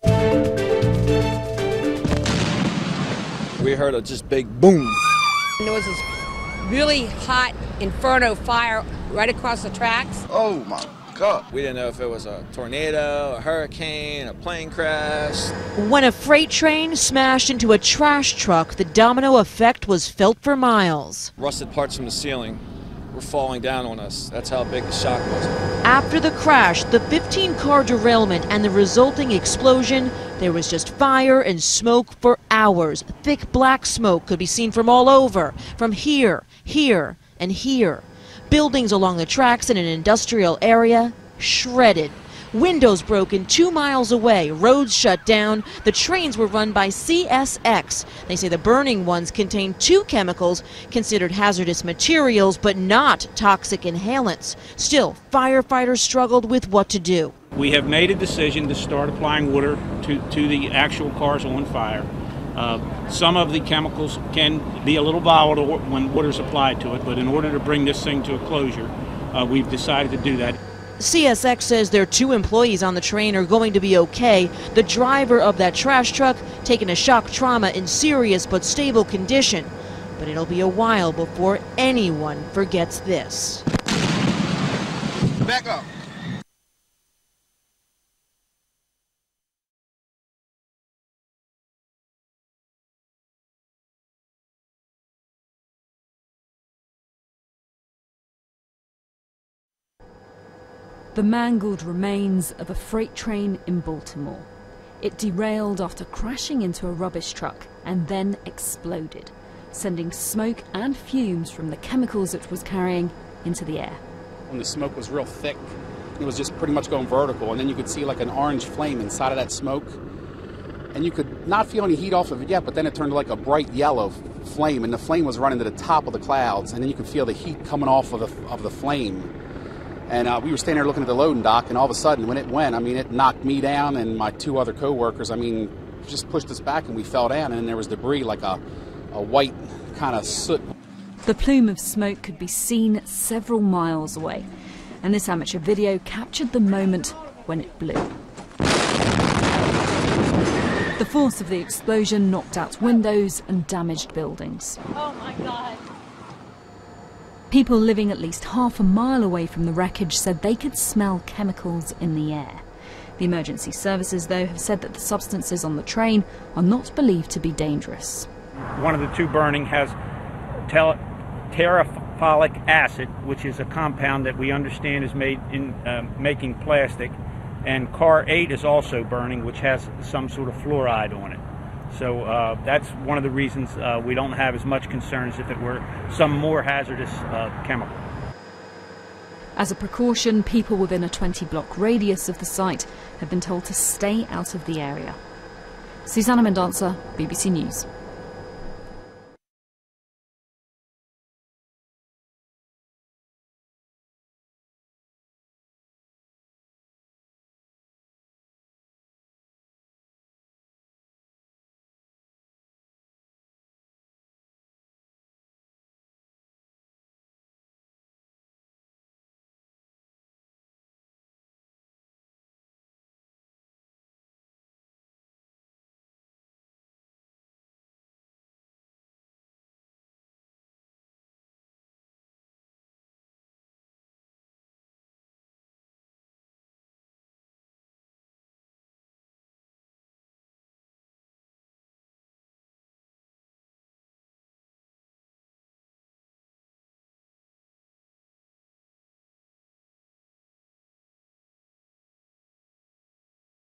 We heard a just big boom. There was this really hot inferno fire right across the tracks. Oh my God. We didn't know if it was a tornado, a hurricane, a plane crash. When a freight train smashed into a trash truck, the domino effect was felt for miles. Rusted parts from the ceiling were falling down on us. That's how big the shock was. After the crash, the 15-car derailment and the resulting explosion, there was just fire and smoke for hours. Thick black smoke could be seen from all over, from here, here, and here. Buildings along the tracks in an industrial area shredded. Windows broken 2 miles away, roads shut down. The trains were run by CSX. They say the burning ones contained 2 chemicals considered hazardous materials, but not toxic inhalants. Still, firefighters struggled with what to do. We have made a decision to start applying water to the actual cars on fire. Some of the chemicals can be a little volatile when water's applied to it, but in order to bring this thing to a closure, we've decided to do that. CSX says their 2 employees on the train are going to be okay. The driver of that trash truck taken a shock trauma in serious but stable condition. But it'll be a while before anyone forgets this. Back up. The mangled remains of a freight train in Baltimore. It derailed after crashing into a rubbish truck and then exploded, sending smoke and fumes from the chemicals it was carrying into the air. When the smoke was real thick, it was just pretty much going vertical, and then you could see like an orange flame inside of that smoke, and you could not feel any heat off of it yet, but then it turned to like a bright yellow flame, and the flame was running to the top of the clouds, and then you could feel the heat coming off of the flame. And we were standing there looking at the loading dock, and all of a sudden, when it went, I mean, it knocked me down and my 2 other co-workers. I mean, just pushed us back, and we fell down, and then there was debris like a white kind of soot. The plume of smoke could be seen several miles away, and this amateur video captured the moment when it blew. The force of the explosion knocked out windows and damaged buildings. Oh my God. People living at least half a mile away from the wreckage said they could smell chemicals in the air. The emergency services, though, have said that the substances on the train are not believed to be dangerous. One of the 2 burning has terephthalic acid, which is a compound that we understand is made in making plastic, and car 8 is also burning, which has some sort of fluoride on it. So that's one of the reasons we don't have as much concern as if it were some more hazardous chemical. As a precaution, people within a 20-block radius of the site have been told to stay out of the area. Susanna Mendoza, BBC News.